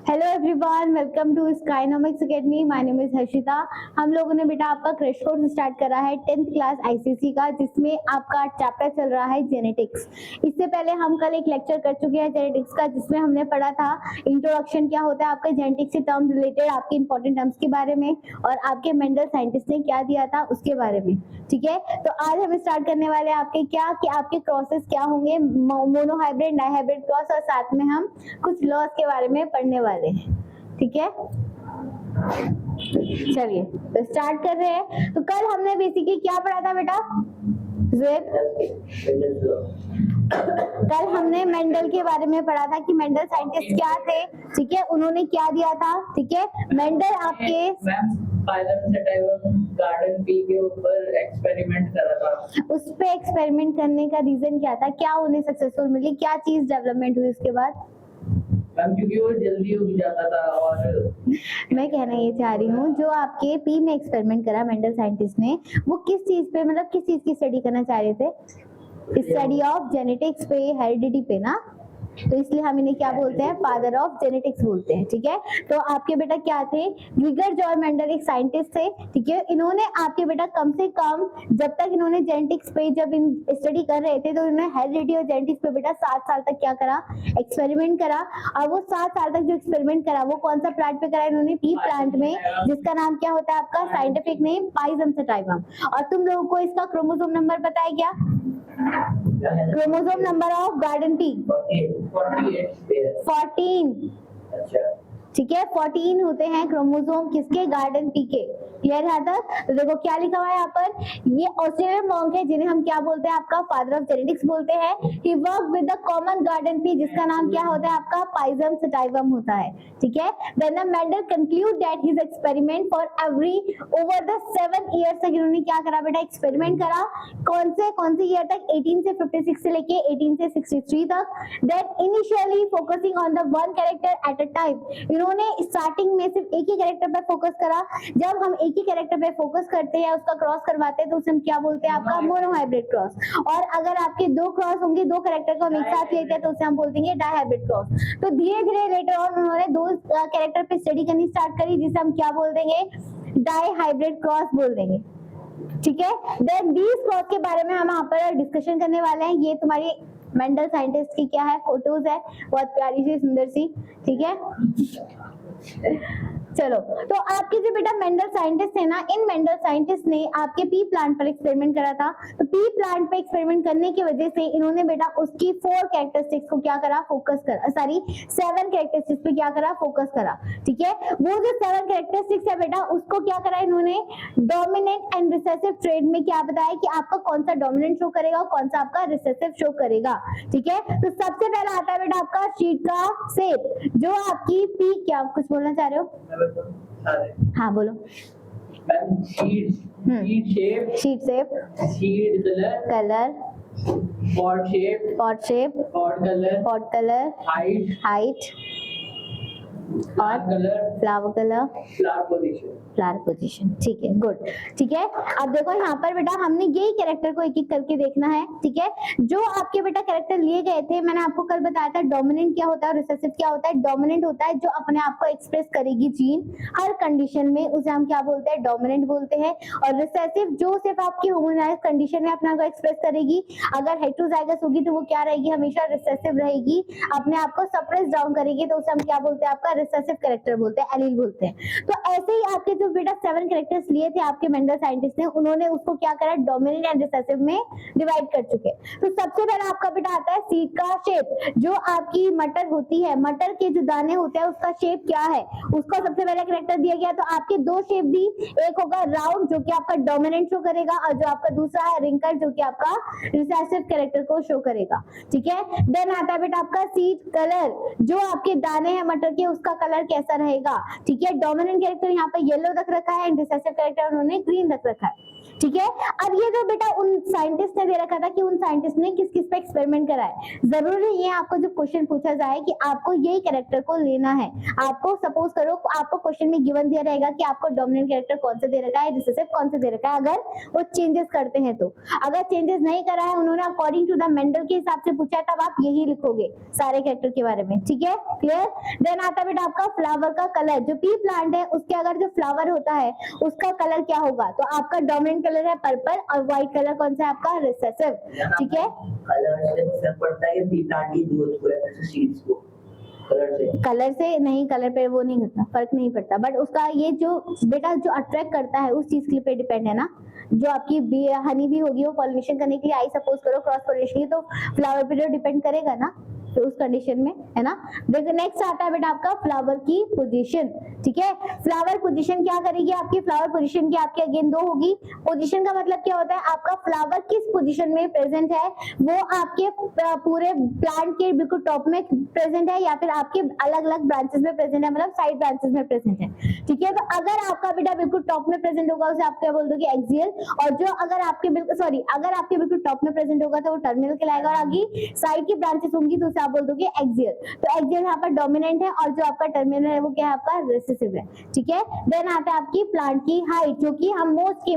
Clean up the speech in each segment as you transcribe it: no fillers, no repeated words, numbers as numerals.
Hello everyone, welcome to Skynomics academy. My name is Harshita. हम लोगों ने बेटा आपका क्रैश कोर्स स्टार्ट करा है 10th क्लास आईसीएसई का, जिसमें आपका चैप्टर चल रहा है जेनेटिक्स। इससे पहले हम कल एक लेक्चर कर चुके हैं जेनेटिक्स का, जिसमें हमने पढ़ा था इंट्रोडक्शन क्या होता है आपके जेनेटिक्स से टर्म रिलेटेड, आपके इंपॉर्टेंट टर्म्स के बारे में और आपके मेंडल साइंटिस्ट ने क्या दिया था उसके बारे में। ठीक है, तो आज हम स्टार्ट करने वाले हैं आपके क्या कि आपके क्रॉसेस क्या होंगे, मोनोहाइब्रिड, डाइहाइब्रिड क्रॉस, और साथ में हम कुछ लॉस के बारे में पढ़ने वाले हैं। ठीक है, चलिए तो स्टार्ट कर रहे हैं। तो कल हमने बेसिकली क्या पढ़ा था बेटा? कल हमने मेंडल के बारे में पढ़ा था कि मेंडल साइंटिस्ट क्या थे। ठीक है, उन्होंने क्या दिया था। ठीक है, मेंडल आपके गार्डन पी के ऊपर एक्सपेरिमेंट करा था। उस पे एक्सपेरिमेंट करने का रीजन क्या था, क्या उन्हें सक्सेसफुल मिली, क्या चीज डेवलपमेंट हुई उसके बाद? मैम क्योंकि वो जल्दी उग जाता था। और मैं कहना ये चाह रही हूँ, जो आपके पी में एक्सपेरिमेंट करा मेंडल साइंटिस्ट ने, वो किस चीज पे, मतलब किस चीज की स्टडी करना चाह रहे थे? स्टडी ऑफ जेनेटिक्स पे, हेरिडिटी पे ना। तो इसलिए हम इन्हें क्या बोलते हैं? फादर ऑफ जेनेटिक्स बोलते हैं। ठीक है, तो आपके बेटा क्या थे? ग्रीगर जॉर्ज मेंडल एक साइंटिस्ट थे। ठीक है, इन्होंने आपके बेटा कम से कम, जब तक इन्होंने जेनेटिक्स पे जब इन स्टडी कर रहे थे, तो इन्होंने हेरिडिटी और जेनेटिक्स पे बेटा 7 साल तक क्या करा? एक्सपेरिमेंट करा। और वो 7 साल तक जो एक्सपेरिमेंट करा वो कौन सा प्लांट पे करा इन्होंने? पी प्लांट में, जिसका नाम क्या होता है आपका साइंटिफिक नेम? पाइजम सटाइवम। और तुम लोगों को इसका क्रोमोसोम नंबर पता है क्या? Chromosome number of garden pea 14। ठीक है, 14 होते हैं क्रोमोसोम किसके? गार्डन पी के। क्लियर है तक? तो देखो क्या लिखा हुआ है यहाँ पर, ये ऑस्ट्रेलियन मॉन्क है जिन्हें हम क्या बोलते हैं? आपका फादर ऑफ जेनेटिक्स बोलते हैं। He work with the common garden pea, जिसका नाम क्या होता है आपका? पाइजम सटाइवम होता है। ठीक है, then the Mendel conclude that his experiment for every over the 7 years तक इन्होंने क्या करा बेटा? एक्सपेरिमेंट करा। कौन से ईयर तक? 18 से 56 से लेके 18 से 63 तक। That initially focusing on the one character eight a time, उन्होंने स्टार्टिंग में सिर्फ एक ही कैरेक्टर पर फोकस करा। जब हम एक ही कैरेक्टर पे फोकस करते हैं, उसका क्रॉस करवाते हैं, तो उसे हम क्या बोलते हैं? आपका मोनोहाइब्रिड क्रॉस। और अगर आपके दो क्रॉस होंगे, दो कैरेक्टर को हम एक साथ लेते हैं, तो उसे हम बोलते हैं डाइहाइब्रिड क्रॉस। तो धीरे धीरे लेटर ऑन उन्होंने दो कैरेक्टर पे स्टडी करनी स्टार्ट करी, जिसे हम क्या बोल देंगे? डाइहाइब्रिड क्रॉस बोल देंगे। ठीक है, देन दीस क्रॉस के बारे में हम यहाँ पर डिस्कशन करने वाले हैं। ये तुम्हारी मेंडल साइंटिस्ट की क्या है? फोटोज है, बहुत प्यारी सी सुंदर सी। ठीक है, चलो तो आपके जो बेटा मेंडल साइंटिस्ट है ना, इन मेंडल साइंटिस्ट ने आपके पी प्लांट पर एक्सपेरिमेंट करा था। तो पी प्लांट पे एक्सपेरिमेंट करने की वजह से इन्होंने बेटा उसकी 4 कैरेक्टरिस्टिक्स को क्या करा? फोकस करा। सॉरी, 7 कैरेक्टरिस्टिक्स पे क्या करा? फोकस करा। ठीक है, वो जो 7 कैरेक्टरिस्टिक्स है बेटा, उसको क्या करा इन्होंने? डोमिनेंट एंड रिसेसिव ट्रेड में क्या बताया कि आपका कौन सा डोमिनेंट शो करेगा और कौन सा आपका रिसेसिव शो करेगा। ठीक है, तो सबसे पहला आता है बेटा आपका शीट का शेप, जो आपकी पी, क्या आप कुछ बोलना चाह रहे हो? हाँ बोलो। Sheet shape, seed colour, pot shape, pot colour, height और फ्लावर कलर, फ्लावर पोजीशन। ठीक है, गुड। ठीक है, अब देखो यहाँ पर बेटा हमने यही कैरेक्टर को एक एक करके देखना है। ठीक है, जो आपके बेटा कैरेक्टर लिए गए थे, मैंने आपको कल बताया था डोमिनेंट क्या होता है और रिसेसिव क्या होता है। डोमिनेंट होता है जो अपने आप को एक्सप्रेस करेगी जीन हर कंडीशन में, उसे हम क्या बोलते हैं? डोमिनेंट बोलते हैं। और रिसेसिव जो सिर्फ आपकी होमोजाइगस कंडीशन में अपने आप को एक्सप्रेस करेगी। अगर हेटेरोजाइगस होगी तो वो क्या रहेगी? हमेशा रिसेसिव रहेगी, अपने आप को सप्रेस डाउन करेगी, तो उसे हम क्या बोलते हैं? आपका रिसेसिव कैरेक्टर बोलते हैं, एलील बोलते हैं। तो ऐसे ही आपके जो बेटा 7 कैरेक्टर्स लिए थे आपके मेंडल साइंटिस्ट ने, उन्होंने उसको क्या करा? डोमिनेंट एंड रिसेसिव में डिवाइड कर चुके। तो सबसे पहला आपका बेटा आता है सीड का शेप। जो आपकी मटर होती है, मटर के जो दाने होते हैं, उसका शेप क्या है? उसको सबसे पहला कैरेक्टर दिया गया। तो आपके 2 शेप दी, एक होगा राउंड जो कि आपका डोमिनेंट शो करेगा, और जो आपका दूसरा है रिंकल जो कि आपका रिसेसिव कैरेक्टर को शो करेगा। ठीक है, देन आता है बेटा आपका सीड कलर, जो आपके दाने हैं मटर के, उसका कलर कैसा रहेगा। ठीक है, डोमिनेंट कैरेक्टर यहाँ पे येलो रख रखा है, रिसेसिव कैरेक्टर उन्होंने ग्रीन रख रखा है। ठीक है। अब ये जो बेटा उन साइंटिस्ट ने दे रखा था कि उन साइंटिस्ट ने किस किस पे एक्सपेरिमेंट करा है, जरूरी ये आपको जब क्वेश्चन पूछा जाए कि आपको यही कैरेक्टर को लेना है, आपको सपोज करो आपको क्वेश्चन में गिवन दिया रहेगा कि आपको डोमिनेंट कैरेक्टर कौन सा दे रखा है, रिसेसिव कौन सा दे रखा है, अगर वो चेंजेस करते हैं तो। अगर चेंजेस नहीं करा है, उन्होंने अकॉर्डिंग टू द मेंडल के हिसाब से पूछा है, तब आप यही लिखोगे सारे कैरेक्टर के बारे में, ठीक है, क्लियर। देन आता है बेटा आपका फ्लावर का कलर, जो पी प्लांट है उसके अगर जो फ्लावर होता है उसका कलर क्या होगा, तो आपका डोमिनेंट कलर है पर्पल और व्हाइट कलर कौन सा है आपका, रिसेसिव, ठीक है। कलर से फर्क पड़ता है कि पी प्लांट की ग्रोथ को या सीड्स को कलर से नहीं, कलर पे वो नहीं करता, फर्क नहीं पड़ता, बट उसका ये जो बेटा जो अट्रैक्ट करता है उस चीज के पे डिपेंड है ना। जो आपकी हनी भी होगी वो पॉलिनेशन करने के लिए आई सपोज करो क्रॉस पॉलिनेशन, तो फ्लावर पे जो डिपेंड करेगा ना, तो उस कंडीशन में, है ना। देखो नेक्स्ट आता है बेटा आपका फ्लावर की पोजीशन, ठीक है। फ्लावर पोजीशन क्या करेगी आपकी, फ्लावर पोजीशन की आपकी अगेन दो होगी। पोजीशन का मतलब क्या होता है, आपका फ्लावर किस पोजीशन में प्रेजेंट है, वो आपके पूरे प्लांट के बिल्कुल टॉप में प्रेजेंट है या फिर आपके अलग अलग ब्रांचेस में प्रेजेंट है, मतलब साइड ब्रांचेस में प्रेजेंट है, ठीक है। तो अगर आपका बेटा बिल्कुल टॉप में प्रेजेंट होगा उसे आप क्या बोल दोगे, एक्सियल, और जो अगर आपके बिल्कुल अगर आपके बिल्कुल टॉप में प्रेजेंट होगा तो वो टर्मिनल कहलाएगा, और आगे साइड की ब्रांचेस होंगी तो उसे आप बोल दोगे एक्सियल। तो एक्सियल यहाँ पर डोमिनेंट है और जो आपका टर्मिनल है वो क्या है आपका रिसेसिव है, ठीक है। देन आता है आपकी प्लांट की हाइट, जो कि हम मोस्ट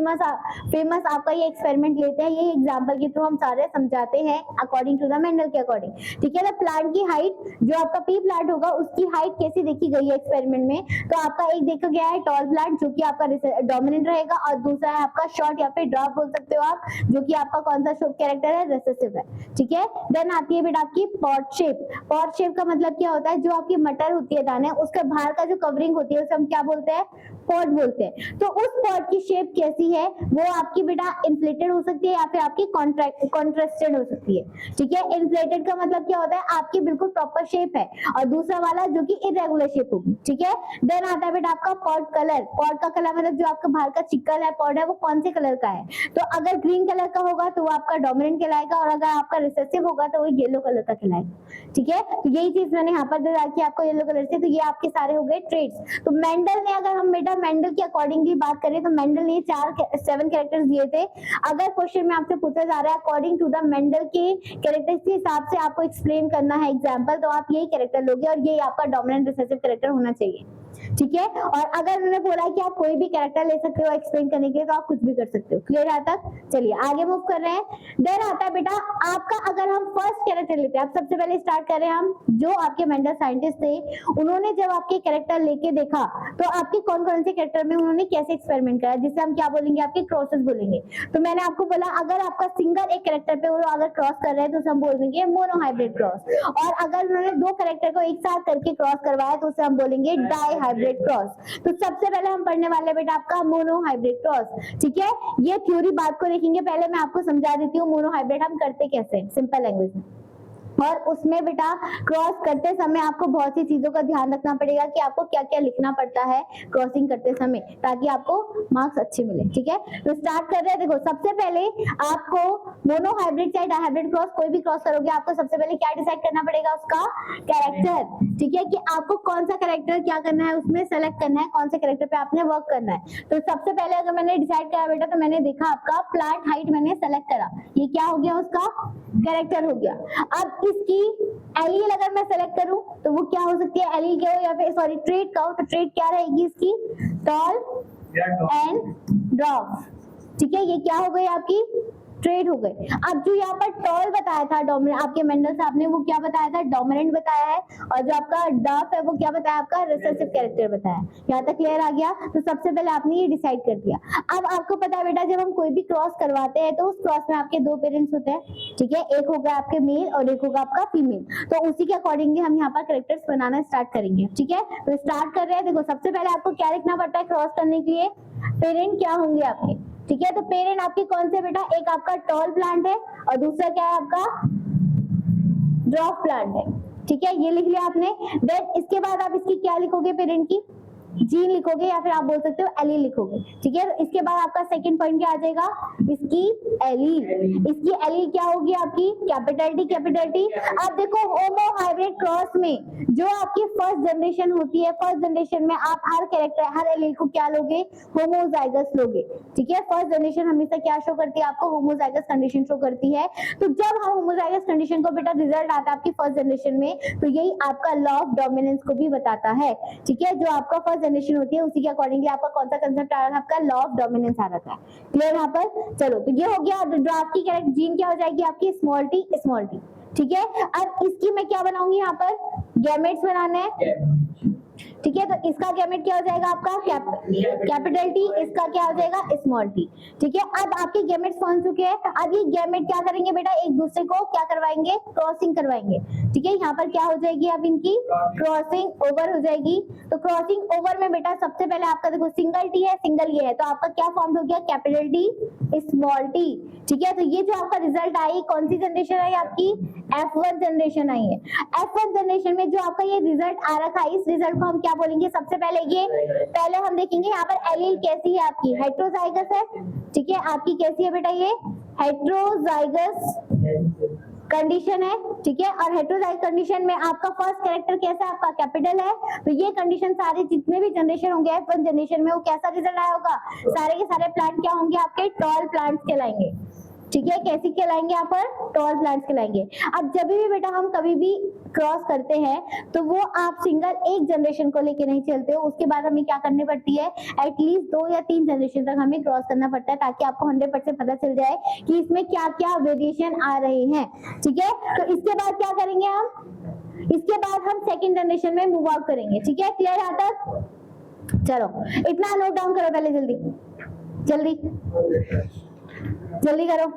फेमस आपका ये एक्सपेरिमेंट लेते हैं, ये एग्जांपल के थ्रू हम सारे समझाते हैं अकॉर्डिंग टू द मेंडल के अकॉर्डिंग, ठीक है। तो प्लांट की हाइट, जो आपका पी प्लांट होगा उसकी हाइट कैसी देखी गई है एक्सपेरिमेंट में, तो आपका एक देखा गया है टॉल प्लांट जो कि आपका डोमिनेंट रहेगा, और दूसरा है आपका शॉर्ट या फिर ड्रॉप बोल सकते हो आप, जो कि आपका कौन सा कैरेक्टर है, रिसेसिव है, ठीक है। देन आती है बेटा आपकी पॉट शेप। पॉट शेप का मतलब क्या होता है, जो आपकी मटर होती है दाने, उसके बाहर का जो कवरिंग होती है उसे हम क्या बोलते हैं, पॉट बोलते हैं। तो उस पॉट की शेप कैसी है, वो आपकी बेटा इन्फ्लेटेड हो सकती है या फिर आपकी कॉन्ट्रास्टेड हो सकती है, ठीक है। इन्फ्लेटेड का मतलब क्या होता है, आपकी बिल्कुल प्रॉपर शेप है, और दूसरा वाला जो कि इरेगुलर शेप होगी, ठीक है। देन आता है बेटा आपका पॉट कलर। पॉट का कलर मतलब जो आपका बाहर का चिक्कल है, पॉट है, वो कौन से कलर का है, तो अगर ग्रीन कलर का होगा तो वो आपका डोमिनेंट कहलाएगा, और अगर आपका रिसेसिव होगा तो वो येलो कलर का कहलाएगा, ठीक है। तो यही चीज मैंने यहाँ पर दे रखी है आपको येलो कलर से। तो ये आपके सारे हो गए ट्रेड्स। तो मेंडल ने, अगर हम बेटा मेंडल के अकॉर्डिंगली बात करें तो मेंडल ने 7 कैरेक्टर्स दिए थे। अगर क्वेश्चन में आपसे पूछा जा रहा है अकॉर्डिंग टू द मेंडल के कैरेक्टर्स के हिसाब से आपको एक्सप्लेन करना है एग्जाम्पल, तो आप यही कैरेक्टर लोगे और ये आपका डोमिनेंट रिसेसिव कैरेक्टर होना चाहिए, ठीक है। और अगर उन्होंने बोला कि आप कोई भी कैरेक्टर ले सकते हो एक्सप्लेन करने के लिए, तो आप कुछ भी कर सकते हो, क्लियर है तक। चलिए आगे मूव कर रहे हैं। देन आता है बेटा आपका, अगर हम फर्स्ट कैरेक्टर लेते हैं, आप सबसे पहले स्टार्ट कर रहे हैं हम, जो आपके मेंडल साइंटिस्ट थे उन्होंने जब आपके कैरेक्टर लेके देखा तो आपके कौन कौन से कैरेक्टर में उन्होंने कैसे एक्सपेरिमेंट करा, जिसे हम क्या बोलेंगे, आपके क्रॉसेस बोलेंगे। तो मैंने आपको बोला अगर आपका सिंगल एक कैरेक्टर पे वो अगर क्रॉस कर रहे हैं तो उसे हम बोल देंगे मोनो हाइब्रिड क्रॉस, और अगर उन्होंने 2 कैरेक्टर को एक साथ करके क्रॉस करवाया तो उसे हम बोलेंगे डाई हाइब्रिड क्रॉस। तो सबसे पहले हम पढ़ने वाले बेटा आपका मोनो हाइब्रिड क्रॉस, ठीक है। ये थ्योरी बात को देखेंगे, पहले मैं आपको समझा देती हूँ मोनो हाइब्रिड हम करते कैसे सिंपल लैंग्वेज में। और उसमें बेटा क्रॉस करते समय आपको बहुत सी चीजों का ध्यान रखना पड़ेगा कि आपको क्या क्या लिखना पड़ता है क्रॉसिंग करते समय, ताकि आपको मार्क्स अच्छे मिले, ठीक है। तो स्टार्ट कर रहे हैं। देखो सबसे पहले आपको मोनो हाइब्रिड चाहे डाइहाइब्रिड क्रॉस कोई भी क्रॉस करोगे, आपको सबसे पहले क्या डिसाइड करना पड़ेगा, उसका कैरेक्टर, ठीक है, कि आपको कौन सा कैरेक्टर क्या करना है, उसमें सेलेक्ट करना है, कौन से कैरेक्टर पे आपने वर्क करना है। तो सबसे पहले अगर मैंने डिसाइड करा बेटा, तो मैंने देखा आपका प्लांट हाइट मैंने सेलेक्ट करा, ये क्या हो गया, उसका कैरेक्टर हो गया। अब इसकी एलील अगर मैं सेलेक्ट करूं तो वो क्या हो सकती है, एलील क्या हो या फिर सॉरी ट्रेट का हो, तो ट्रेट क्या रहेगी इसकी, टॉल एंड ड्रॉप, ठीक है। ये क्या हो गई आपकी ट्रेड हो गए। अब जो यहाँ पर टॉल बताया था डोमिनेंट, आपके मेंडल साहब ने वो क्या बताया था, डोमिनेंट बताया है, और जो आपका डाफ है वो क्या बताया, आपका रिसेसिव कैरेक्टर बताया। यहाँ तक क्लियर आ गया। तो सबसे पहले आपने ये डिसाइड कर दिया। अब आपको पता है बेटा जब हम कोई भी क्रॉस करवाते हैं तो उस क्रॉस में आपके 2 पेरेंट्स होते हैं, ठीक है, एक होगा आपके मेल और एक होगा आपका फीमेल। तो उसी के अकॉर्डिंगली हम यहाँ पर कैरेक्टर्स बनाना स्टार्ट करेंगे, ठीक है। तो स्टार्ट कर रहे हैं। देखो सबसे पहले आपको क्या लिखना पड़ता है क्रॉस करने के लिए, पेरेंट क्या होंगे आपके, ठीक है। तो पेरेंट आपके कौन से बेटा, एक आपका टॉल प्लांट है और दूसरा क्या है आपका ड्रॉप प्लांट है, ठीक है, ये लिख लिया आपने। देन इसके बाद आप इसकी क्या लिखोगे पेरेंट की, जीन लिखोगे या फिर आप बोल सकते हो एलील लिखोगे, ठीक है। इसके बाद आपका सेकंड पॉइंट क्या आ जाएगा, इसकी एलील। इसकी एलील क्या होगी आपकी, कैपिटल टी। अब देखो होमो हाइब्रिड क्रॉस में जो आपकी फर्स्ट जनरेशन होती है, फर्स्ट जनरेशन में आप हर कैरेक्टर हर एलील को क्या लोगे, होमोजाइगस लोगे, ठीक है। फर्स्ट जनरेशन हमेशा क्या शो करती है आपको, होमोजाइगस कंडीशन शो करती है। तो जब हम होमोजाइगस कंडीशन को बेटा रिजल्ट आता है आपकी फर्स्ट जनरेशन में, तो यही आपका लॉ ऑफ डोमिनेंस को भी बताता है, ठीक है। जो आपका फर्स्ट जनरेशन होती है उसी के अकॉर्डिंगली आपका कौन सा कंसेप्ट आ रहा था, आपका लॉ ऑफ डोमिनेंस आ रहा था। क्लियर यहाँ पर, चलो तो ये हो गया। ड्राफ्ट की करेक्ट जीन क्या हो जाएगी आपकी, स्मॉल टी, ठीक है। अब इसकी मैं क्या बनाऊंगी, यहाँ पर गैमेट्स बनाने हैं, ठीक है। तो इसका गैमेट क्या हो जाएगा आपका, कैपिटल टी, इसका क्या हो जाएगा, स्मॉल टी, ठीक है। अब आपके गैमेट्स बन चुके हैं। अब ये गैमेट क्या करेंगे बेटा, एक दूसरे को क्या करवाएंगे, क्रॉसिंग करवाएंगे, ठीक है। यहाँ पर क्या हो जाएगी, अब इनकी क्रॉसिंग ओवर हो जाएगी। तो क्रॉसिंग ओवर में बेटा सबसे पहले आपका देखो सिंगल टी है, सिंगल ये है, तो आपका क्या फॉर्म हो गया, कैपिटल टी स्मॉल टी, ठीक है। तो ये जो आपका रिजल्ट आई, कौन सी जनरेशन आई आपकी, F1 जनरेशन आई है। F1 जनरेशन में जो आपका ये रिजल्ट आ रखा है, इस रिजल्ट को हम क्या बोलेंगे, सबसे पहले ये पहले हम देखेंगे यहाँ पर एलील कैसी है आपकी, हेट्रोजाइगस है, ठीक है। आपकी कैसी है बेटा, ये हेट्रोजाइगस कंडीशन है, ठीक है। और हेट्रोजाइगस कंडीशन में आपका फर्स्ट कैरेक्टर कैसा है, आपका कैपिटल है। तो ये कंडीशन सारे जितने भी जनरेशन होंगे F1 जनरेशन में, वो कैसा रिजल्ट आया होगा, सारे के सारे प्लांट क्या होंगे आपके, टॉल प्लांट्स कहलाएंगे, ठीक है। कैसी कहलाएंगे यहाँ पर, टॉल प्लांट्स कहलाएंगे। अब जब भी बेटा हम कभी भी क्रॉस करते हैं तो वो आप सिंगल एक जनरेशन को लेके नहीं चलते हो, उसके बाद हमें क्या करनी पड़ती है, एटलीस्ट 2 या 3 जनरेशन तक हमें क्रॉस करना पड़ता है, ताकि आपको 100% पता चल जाए कि इसमें क्या क्या वेरिएशन आ रहे हैं, ठीक है। तो इसके बाद क्या करेंगे हम, इसके बाद हम सेकेंड जनरेशन में मूव आउट करेंगे, ठीक है। क्लियर यहाँ तक, चलो इतना नोट डाउन करो पहले, जल्दी करो।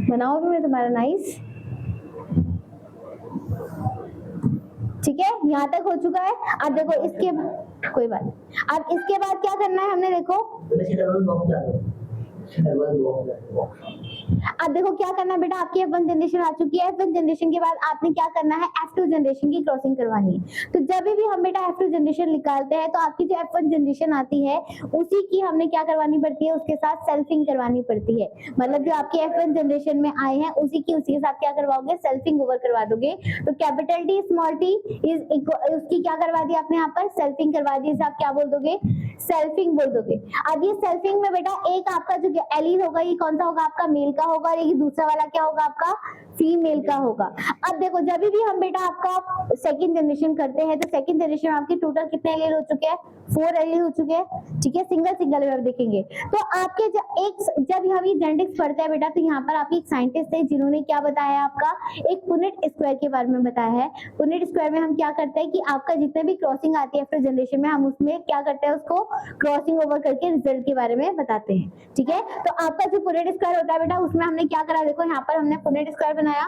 बनाओगे मैं तुम्हारा नाइस, ठीक है। यहाँ तक हो चुका है। अब देखो इसके कोई बात नहीं, अब इसके बाद क्या करना है हमने, देखो अब देखो क्या करना है बेटा, आपकी F1 जनरेशन आ चुकी है। F1 जनरेशन के बाद आपने क्या करना है, F2 जनरेशन की क्रॉसिंग करवानी है। तो जब भी हम बेटा F2 जनरेशन निकालते हैं तो आपकी जो F1 जनरेशन आती है उसी की हमने क्या करवानी पड़ती है, उसके साथ सेल्फिंग करवानी पड़ती है। मतलब जो आपकी F1 जनरेशन में आए हैं उसी के साथ क्या करवाओगे, सेल्फिंग ओवर करवा दोगे। तो कैपिटल टी स्मॉल टी उसकी क्या करवा दी आपने, यहाँ पर सेल्फिंग करवा दी, आप क्या बोल दोगे, सेल्फिंग बोल दोगे। अब ये सेल्फिंग में बेटा एक आपका जो एलील होगा, ये कौन सा होगा आपका, मेल का होगा, और ये दूसरा वाला क्या होगा आपका, फीमेल का होगा। अब देखो जब भी हम बेटा आपका सेकंड जनरेशन करते हैं तो सेकंड जनरेशन में आपके टोटल कितने एलील हो चुके हैं, 4 एलील हो चुके हैं, ठीक है। सिंगल में आप देखेंगे तो आपके जब हम ये जेनेटिक्स पढ़ते हैं बेटा, तो यहाँ पर आपकी एक साइंटिस्ट है जिन्होंने क्या बताया, आपका एक पुनेट स्क्वायर के बारे में बताया है। पुनेट स्क्वायर में हम क्या करते हैं कि आपका जितने भी क्रॉसिंग आती है आफ्टर जनरेशन में, हम उसमें क्या करते हैं, उसको क्रॉसिंग ओवर करके रिजल्ट के बारे में बताते हैं, ठीक है। तो आपका जो पुनेट स्क्वायर होता है बेटा, उसमें हमने क्या करा, देखो यहाँ पर हमने पुनेट स्क्वायर बनाया।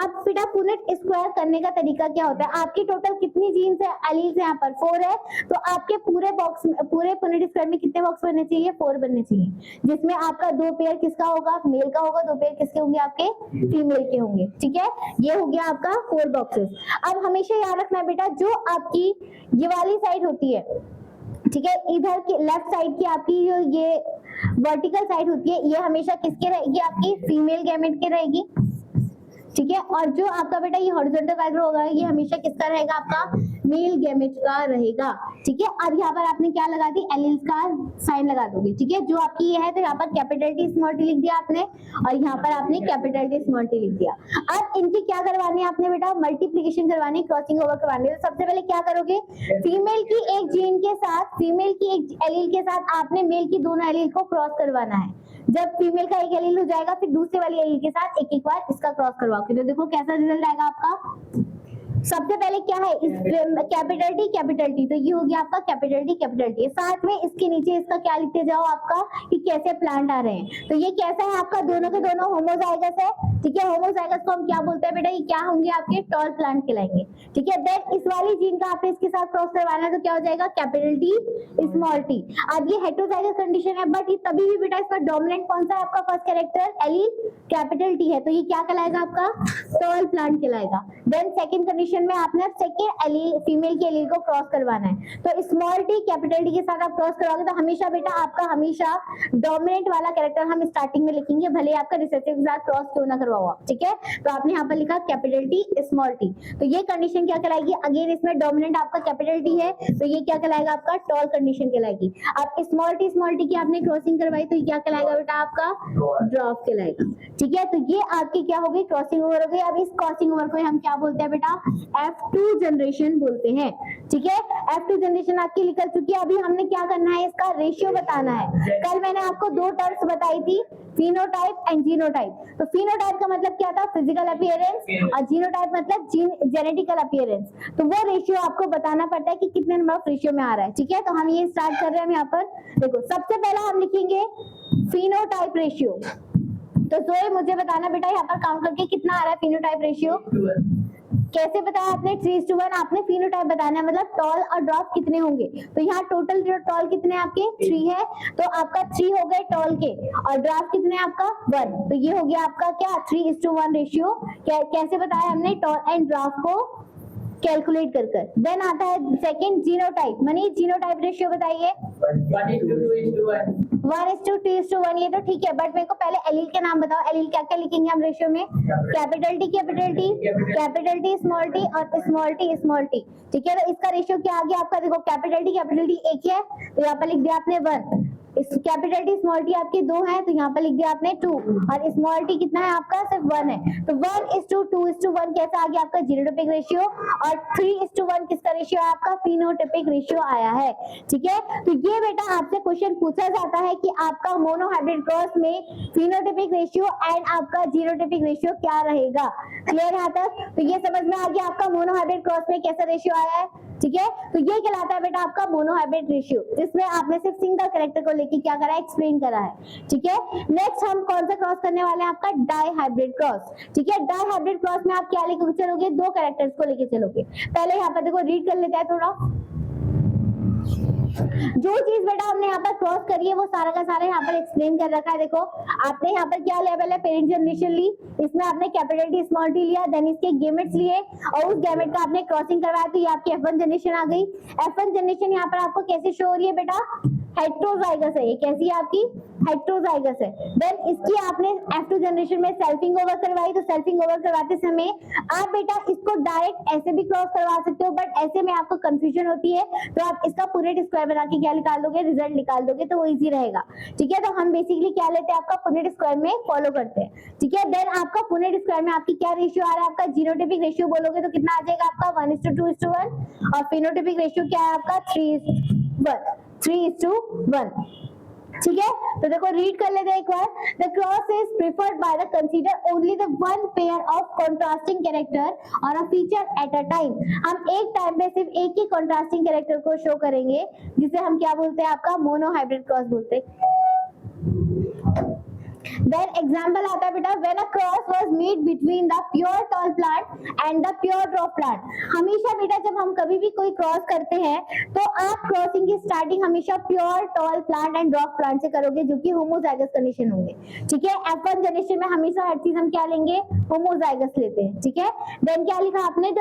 अब बेटा पुनेट स्क्वायर करने का तरीका क्या होता है, आपकी टोटल कितनी जीन्स है, एलील्स यहाँ पर 4 है। तो आपके पूरे बॉक्स में, पूरे पुनेट स्क्वायर में कितने बॉक्स बनने चाहिए, 4 बनने चाहिए, जिसमें आपका 2 पेयर किसका होगा, मेल का होगा, 2 पेयर किसके होंगे, आपके फीमेल के होंगे, ठीक है। ये हो गया आपका 4 बॉक्सेस। अब हमेशा याद रखना है बेटा, जो आपकी ये वाली साइड होती है, ठीक है, इधर की लेफ्ट साइड की आपकी जो ये वर्टिकल साइड होती है, ये हमेशा किसके रहेगी, आपकी फीमेल गैमेट के रहेगी, ठीक है। और जो आपका बेटा ये हॉरिजॉन्टल फाइबर होगा, ये हमेशा किसका रहेगा, आपका मेल गैमेट का रहेगा, ठीक है। अब यहाँ पर आपने क्या लगा दी, एलील्स का साइन लगा दोगे, ठीक है। जो आपकी ये है तो यहाँ पर कैपिटल टी स्मॉल टी लिख दिया आपने, और यहाँ पर आपने कैपिटल टी स्मॉल टी लिख दिया। अब इनकी क्या करवानी है आपने बेटा, मल्टीप्लीकेशन करवानी, क्रॉसिंग ओवर करवानी है। तो सबसे पहले क्या करोगे, फीमेल की एक जीन के साथ, फीमेल की एक एलील के साथ आपने मेल की दोनों एलील को क्रॉस करवाना है। जब फीमेल का एक एलील हो जाएगा, फिर दूसरे वाली एलील के साथ एक बार इसका क्रॉस करवाओगे, तो देखो कैसा रिजल्ट आएगा आपका, सबसे पहले क्या है, कैपिटल टी, तो ये हो गया आपका कैपिटल टी। साथ में इसके नीचे इसका क्या लिखते जाओ आपका कि कैसे प्लांट आ रहे हैं। तो ये कैसा है आपका, दोनों के दोनों होमोजाइगस है, ठीक है। होमोजाइगस को हम क्या बोलते हैं बेटा, ये क्या होंगे आपके टॉल प्लांट कहलाएंगे, ठीक है। देन इस वाली जीन का आपने इसके साथ क्रॉस करवाना है तो क्या हो जाएगा, कैपिटल टी स्मॉल टी। अब ये हेटेरोजाइगस कंडीशन है, बट ये तभी भी बेटा इसका डोमिनेंट कौन सा है आपका first character, allele capital T है, तो ये क्या कहलाएगा आपका टॉल प्लांट कहलाएगा। देन सेकंड कंडीशन में आपने सेकंड एलील फीमेल के एलील को क्रॉस करवाना है, तो स्मॉल टी कैपिटल टी के साथ आप क्रॉस करवाओगे तो हमेशा बेटा आपका हमेशा डोमिनेंट वाला कैरेक्टर हम स्टार्टिंग में लिखेंगे, भले आपका रिसेसिव के साथ क्रॉस क्यों ना करवाओ, ठीक है। तो आपने यहाँ पर लिखा कैपिटल टी स्मॉल टी, तो ये कंडीशन क्या कहलाएगी, अगेन इसमें डोमिनेंट आपका कैपिटल टी है तो ये क्या कहलाएगा आपका टॉल कंडीशन कहलाएगी। अब स्मॉल टी की आपने क्रॉसिंग करवाई तो ये क्या कहलाएगा बेटा आपका ड्वार्फ कहलाएगा, ठीक है। तो ये आपकी क्या हो गई, क्रॉसिंग ओवर हो गई। अब इस क्रॉसिंग ओवर को हम क्या बोलते हैं बेटा, F2 जनरेशन बोलते हैं, ठीक है। F2 जनरेशन आपकी निकल चुकी है। अभी हमने क्या करना है, इसका रेशियो बताना है। कल मैंने आपको दो टर्म्स बताई थी, फिनोटाइप एंड जीनोटाइप। तो फिनोटाइप का मतलब क्या था, फिजिकल अपीयरेंस, और जीनोटाइप मतलब जेनेटिकल अपीयरेंस। तो वो रेशियो आपको बताना पड़ता है कि कितने नंबर ऑफ रेशियो में आ रहा है, ठीक है। तो हम ये स्टार्ट कर रहे हैं यहाँ पर, देखो सबसे पहला हम लिखेंगे फिनोटाइप रेशियो। तो जोए मुझे बताना बेटा यहाँ पर काउंट करके कितना आ रहा है फिनोटाइप रेशियो, कैसे बताया आपने, 3:1। आपने फिनोटाइप बताना है, मतलब टॉल और ड्वार्फ कितने होंगे। तो यहाँ टोटल टॉल कितने आपके 3 है, तो आपका 3 हो गए टॉल के, और ड्वार्फ कितने आपका 1। तो ये हो गया आपका क्या 3:1 रेशियो। कैसे बताया हमने, टॉल एंड ड्वार्फ को कैलकुलेट कर कर। देन आता है second genotype. Money genotype ratio बताइए, 1:2:1। ये तो ठीक है, बट मेरे को पहले एलील के नाम बताओ, एलील क्या क्या लिखेंगे हम रेशियो में, कैपिटल टी स्मॉल टी और स्मॉल टी, ठीक है। तो इसका रेशियो क्या आ गया आपका, देखो कैपिटल टी एक है तो यहाँ पर लिख दिया आपने 1, इस कैपिटल टी स्मॉल टी आपके 2 हैं तो यहाँ पर लिख दिया आपने 2, और स्मॉल टी कितना है आपका सिर्फ 1 है। तो 1:2:1 कैसा आ गया आपका जीनोटाइपिक रेशियो, और 3:1 किसका रेशियो है आपका फिनोटाइपिक रेशियो आया है, ठीक है। तो ये बेटा आपसे क्वेश्चन पूछा जाता है कि आपका मोनोहाइब्रिड क्रॉस में फिनोटाइपिक रेशियो एंड आपका जीनोटाइपिक रेशियो क्या रहेगा। क्लियर है तक, तो ये समझ में आ गया आपका मोनोहाइब्रिड क्रॉस में कैसा रेशियो आया है, ठीक है। तो ये कहलाता है बेटा आपका मोनोहाइब्रिड रेशियो, जिसमें आपने सिर्फ सिंगल कैरेक्टर को लेके क्या करा है, एक्सप्लेन करा है, ठीक है। नेक्स्ट हम कौन सा क्रॉस करने वाले हैं, आपका डाई हाइब्रिड क्रॉस, ठीक है। डाई हाइब्रिड क्रॉस में आप क्या लेके चलोगे, 2 कैरेक्टर्स को लेके चलोगे। पहले यहाँ पर देखो रीड कर लेते हैं थोड़ा, जो चीज बेटा हमने यहाँ पर क्रॉस करी है वो सारा का सारा यहाँ पर एक्सप्लेन कर रखा है। देखो आपने यहाँ पर क्या लेवल है, पेरेंट जनरेशन ली, इसमें आपने कैपिटल टी स्मॉल टी लिया, देन इसके गेमेट्स लिए और उस गेमेट का आपने क्रॉसिंग करवाया तो ये आपकी F1 जनरेशन आ गई। F1 जनरेशन यहाँ पर आपको कैसे शो हो रही है बेटा, हेटेरोजाइगस है, ये कैसी है आपकी हेटेरोजाइगस है। देन इसकी आपने F2 जनरेशन में सेल्फिंग ओवर करवाई, तो सेल्फिंग ओवर करवाते समय आप बेटा इसको डायरेक्ट ऐसे भी क्रॉस करवा सकते हो, बट ऐसे में आपको कंफ्यूजन होती है तो आप इसका पुनेट स्क्वायर बना के क्या निकाल दोगे, रिजल्ट निकाल दोगे तो वो इजी रहेगा, ठीक है। तो हम बेसिकली क्या लेते हैं, आपका पुनेट स्क्वायर में फॉलो करते हैं, ठीक है। देन आपका पुनेट स्क्वायर में आपकी क्या रेशियो आ रहा है, आपका जीनोटाइपिक रेशियो बोलोगे तो कितना आ जाएगा आपका 1:2:1, और फिनोटाइपिक रेशियो क्या है आपका 3:1, ठीक है। तो देखो रीड कर लेते हैं एक बार, the cross is preferred by the consider only the one pair of contrasting character और a feature at a time. हम एक टाइम पे सिर्फ एक ही कॉन्ट्रास्टिंग कैरेक्टर को शो करेंगे, जिसे हम क्या बोलते हैं, आपका मोनोहाइब्रिड क्रॉस बोलते हैं। Then example आता है बेटा, when a cross was made between the pure tall plant and the pure dwarf plant। हमेशा बेटा जब हम कभी भी कोई क्रॉस करते हैं तो आप क्रॉसिंग की स्टार्टिंग हमेशा pure tall plant and dwarf plant से करोगे, जो कि होमोजाइगस कंडीशन होंगे, ठीक है। F1 जनरेशन में हमेशा हर चीज हम क्या लेंगे, होमोजाइगस लेते हैं, ठीक है। देन क्या लिखा आपने, the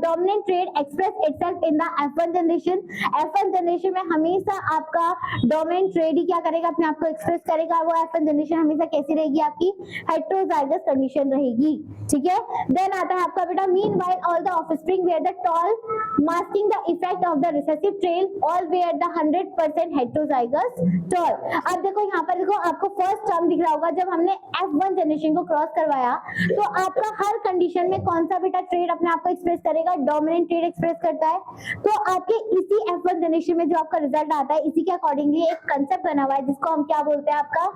dominant trade express itself in the F1 generation. F1 generation में हमेशा आपका डोमिनेंट ट्रेड ही क्या करेगा, अपने आप को एक्सप्रेस करेगा। वो F1 जनरेशन हमेशा कैसी रहेगी, आपकी हेटेरोजाइगस कंडीशन रहेगी, ठीक है। देन आता है आपका बेटा, meanwhile all the offspring were the tall masking the effect of the recessive trait all were the 100% heterozygous tall. अब देखो यहाँ पर देखो आपको फर्स्ट टर्म दिख रहा होगा, जब हमने F1 जनरेशन को क्रॉस करवाया तो आपका हर कंडीशन में कौन सा बेटा ट्रेड अपने आप को एक्सप्रेस करेगा, डोमिनेंट ट्रेड एक्सप्रेस करता है। तो आपके इसी F1 जनरेशन में जो आपका रिजल्ट आता है, इसी के अकॉर्डिंगली एक कंसेप्ट बना हुआ है जिसको हम क्या बोलते हैं, आपका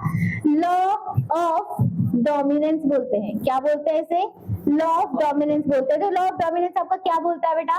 लॉ ऑफ डोमिनेंस बोलते हैं। क्या बोलते हैं इसे, लॉ ऑफ डोमिनेंस बोलते हैं। तो लॉ ऑफ डोमिनेंस आपका क्या बोलता है बेटा,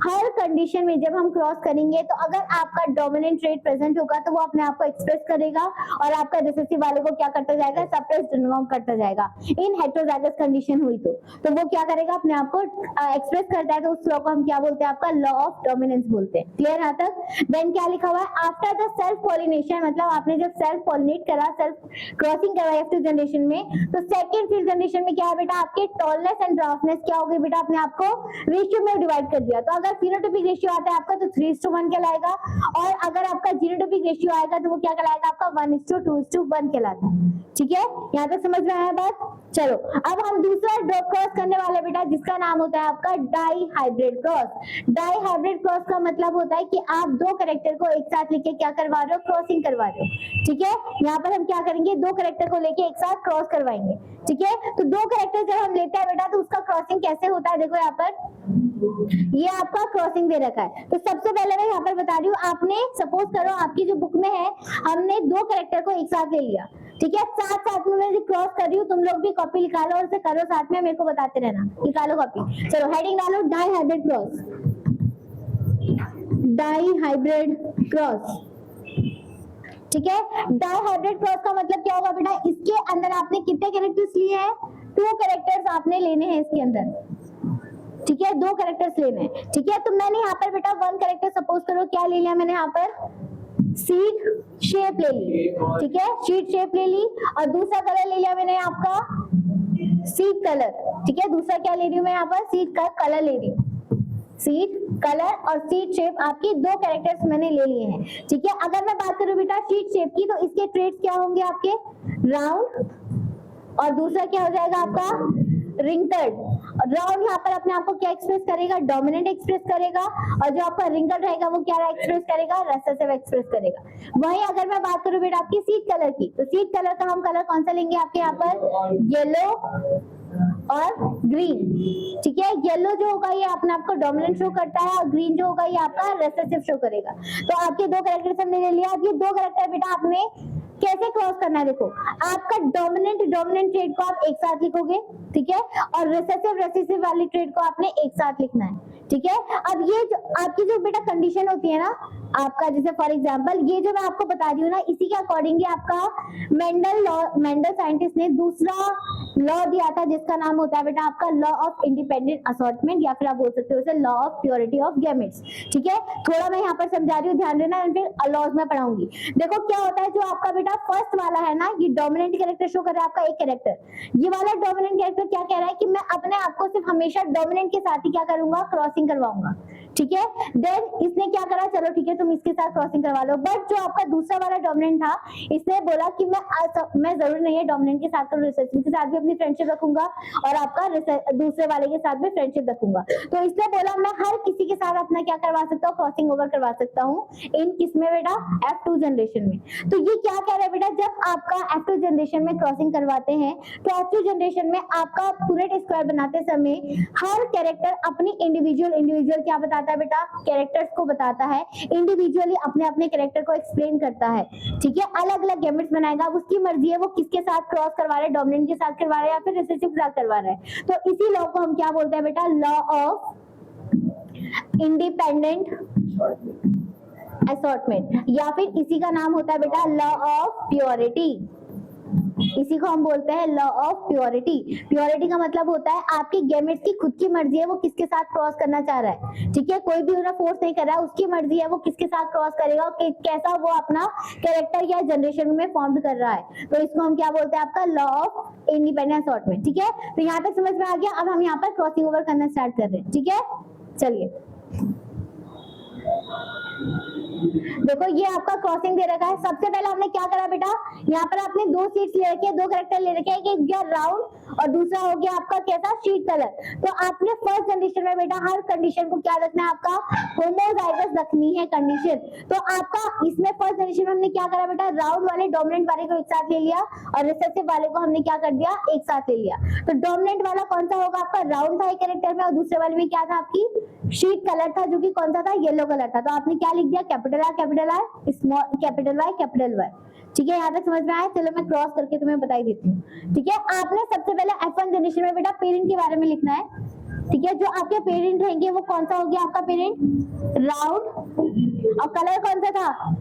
हर कंडीशन में जब हम क्रॉस करेंगे तो अगर आपका डोमिनेंट ट्रेट प्रेजेंट होगा तो वो अपने आप को एक्सप्रेस करेगा और आपका रिसेसिव वाले को क्या करता जाएगा, सप्रेस डिनोम करता जाएगा। इन हेटेरोजाइगस कंडीशन हुई तो वो क्या करेगा, अपने आप को एक्सप्रेस करता है, तो उस लॉ को हम क्या बोलते हैं, आपका लॉ ऑफ डोमिनेंस बोलते हैं। क्लियर यहाँ तक? देन क्या लिखा हुआ है, आफ्टर द सेल्फ पॉलिनेशन, मतलब आपने जब सेल्फ पॉलिनेट करा, सेल्फ क्रॉसिंग करवाई F2 जनरेशन में, तो सेकंड फिर जनरेशन में क्या है बेटा, आपके टॉलनेस एंड ड्राफ्टनेस क्या हो गई बेटा, अपने आप को रेशियो में डिवाइड कर दिया। तो अगर फिनोटाइपिक रेशियो आता है आपका तो 3:1 कहलाएगा, और अगर आपका जीनोटाइपिक रेशियो आएगा तो वो क्या कहलाएगा, आपका 1:2:1 कहलाता है। ठीक है, यहाँ तक समझ में आया बात? चलो अब हम दूसरा क्रॉस करने वाले बेटा, जिसका नाम होता है आपका dihybrid cross. Dihybrid cross का मतलब होता है कि आप दो कैरेक्टर को एक साथ लेके क्या करवा रहे हो, क्रॉसिंग करवा रहे हो। ठीक है, यहाँ पर हम क्या करेंगे, दो कैरेक्टर को लेके एक साथ क्रॉस करवाएंगे। ठीक है, तो दो कैरेक्टर जब हम लेते हैं बेटा तो उसका क्रॉसिंग कैसे होता है, देखो यहाँ पर ये आपका क्रॉसिंग दे रखा है। तो सबसे पहले मैं यहाँ पर बता रही हूँ, आपने सपोज करो आपकी जो बुक में है, हमने दो कैरेक्टर को एक साथ ले लिया। ठीक है, साथ साथ में मैं क्रॉस कर रही हूँ, तुम लोग भी कॉपी निकालो और इसे करो साथ में, मेरे को बताते रहना। निकालो कॉपी, चलो हेडिंग डालो, dihybrid cross. Dihybrid cross, ठीक है। डाई हाइब्रिड क्रॉस का मतलब क्या होगा बेटा, इसके अंदर आपने कितने कैरेक्टर्स लिए हैं, 2 कैरेक्टर्स आपने लेने हैं इसके अंदर। ठीक है, 2 कैरेक्टर्स लेने हैं। ठीक है, तो मैंने यहाँ पर बेटा 1 कैरेक्टर सपोज करो क्या ले लिया मैंने, यहाँ पर सीड शेप ले ली। ठीक है, सीड शेप ले ली, और दूसरा कलर ले लिया मैंने आपका सीड कलर। ठीक है, दूसरा क्या ले रही हूँ मैं यहाँ पर, सीड का कलर ले रही हूँ। सीड कलर और सीड शेप आपकी 2 कैरेक्टर्स मैंने ले लिए हैं। ठीक है, अगर मैं बात करूं बेटा सीड शेप की, तो इसके ट्रेट्स क्या होंगे आपके, राउंड, और दूसरा क्या हो जाएगा आपका रिंकल्ड। राउंड यहाँ पर अपने आप को क्या एक्सप्रेस करेगा, डोमिनेंट एक्सप्रेस करेगा, और जो आपका रिंकल्ड रहेगा वो क्या एक्सप्रेस करेगा, रेसेसिव एक्सप्रेस करेगा। वहीं अगर मैं बात करूं बेटा आपकी सीड कलर की, तो सीड कलर का हम कलर कौन सा लेंगे आपके यहाँ पर, येलो और ग्रीन। ठीक है, येलो जो होगा ये अपने आप को डोमिनेंट शो करता है, और ग्रीन जो होगा ये आपका रेसेसिव शो करेगा। तो आपके 2 कैरेक्टर्स हमने ले लिया। अब ये 2 कैरेक्टर बेटा आपने कैसे क्रॉस करना है, देखो आपका डोमिनेंट ट्रेड को आप एक साथ लिखोगे। ठीक है, और रेसेसिव वाली ट्रेड को आपने एक साथ लिखना है। ठीक है, अब ये जो आपकी जो बेटा कंडीशन होती है ना आपका, जैसे फॉर एग्जांपल ये जो मैं आपको बता रही हूँ ना, इसी के अकॉर्डिंग आपका मेंडल साइंटिस्ट ने दूसरा लॉ दिया था, जिसका नाम होता है बेटा आपका लॉ ऑफ इंडिपेंडेंट असॉर्टमेंट, या फिर आप बोल सकते हो उसे law of purity of gametes. ठीक है, थोड़ा मैं यहाँ पर समझा रही हूँ, ध्यान देना, फिर लॉज में पढ़ाऊंगी। देखो क्या होता है, जो आपका बेटा फर्स्ट वाला है ना, ये डोमिनेंट कैरेक्टर शो कर रहा है आपका एक कैरेक्टर, ये वाला डोमिनेंट कैरेक्टर क्या कह रहा है कि मैं अपने आप को सिर्फ हमेशा डोमिनेंट के साथ ही क्या करूंगा, क्रॉसिंग करवाऊंगा। ठीक है, देन इसने क्या करा, चलो ठीक है तुम इसके साथ क्रॉसिंग करवा लो, बट जो आपका दूसरा वाला डोमिनेंट था, इसने बोला कि मैं जरूर नहीं है डोमिनेंट के साथ, रिसेसिव के साथ भी अपनी फ्रेंडशिप रखूंगा, और आपका दूसरे वाले के साथ भी फ्रेंडशिप रखूंगा। तो इसने बोला मैं हर किसी के साथ अपना क्या करवा सकता हूँ, क्रॉसिंग ओवर करवा सकता हूँ। इन किसमें बेटा, F2 जनरेशन में। तो ये क्या कह रहा है बेटा, जब आपका F2 जनरेशन में क्रॉसिंग करवाते हैं, तो F2 जनरेशन में आपका पूरे स्क्वायर बनाते समय हर कैरेक्टर अपनी इंडिविजुअल क्या बताता है बेटा, कैरेक्टर्स को बताता है, इंडिविजुअली अपने अपने कैरेक्टर को एक्सप्लेन करता है। ठीक है, अलग अलग गैमेट्स बनाएगा, उसकी मर्जी है वो किसके साथ क्रॉस करवा रहा है, डोमिनेंट के साथ करवा रहा है या फिर रिसेसिव के साथ करवा रहा है। तो इसी लॉ को हम क्या बोलते हैं बेटा, लॉ ऑफ इंडिपेंडेंट असॉर्टमेंट, या फिर इसी का नाम होता है बेटा लॉ ऑफ प्योरिटी। इसी को हम बोलते हैं लॉ ऑफ प्योरिटी। प्योरिटी का मतलब होता है आपकी गैमेट्स की खुद की मर्जी है वो किसके साथ क्रॉस करना चाह रहा है। ठीक है, कोई भी उन्हें फोर्स नहीं कर रहा है, उसकी मर्जी है वो किसके साथ क्रॉस करेगा और कैसा वो अपना कैरेक्टर या जनरेशन में फॉर्म कर रहा है। तो इसको हम क्या बोलते हैं, आपका लॉ ऑफ इंडिपेंडेंट असॉर्टमेंट। ठीक है, तो यहाँ तक समझ में आ गया। अब हम यहाँ पर क्रॉसिंग ओवर करना स्टार्ट कर रहे हैं। ठीक है, चलिए देखो ये आपका क्रॉसिंग दे रखा है। सबसे पहले हमने क्या करा बेटा, यहाँ पर आपने 2 सीट्स ले रखे हैं, 2 कैरेक्टर ले रखे हैं, एक गया राउंड और दूसरा हो गया आपका कैसा, शीट कलर। तो आपने फर्स्ट जनरेशन में बेटा हर कंडीशन को क्या रखना है, आपका होमोजाइगस रखनी है कंडीशन। तो आपका इसमें फर्स्ट जनरेशन में हमने क्या करा बेटा, राउंड वाले डोमिनेंट वाले को एक साथ ले लिया और रिसेसिव वाले को हमने क्या कर दिया, एक साथ ले लिया। तो डोमिनेंट वाला कौन सा होगा, आपका राउंड था एक कैरेक्टर में, और दूसरे वाले में क्या था, आपकी शीट कलर था, जो कि कौन सा था, येलो कलर था। तो आपने क्या लिख दिया, capital R small capital Y capital Y. ठीक है, यहाँ तक समझ में आया? चलो मैं क्रॉस करके तुम्हें बता ही देती हूँ। ठीक है, आपने सबसे पहले F1 जनरेशन में बेटा पेरेंट के बारे में लिखना है। ठीक है, जो आपके पेरेंट रहेंगे वो कौन सा हो गया आपका पेरेंट? राउंड। और कलर कौन सा था?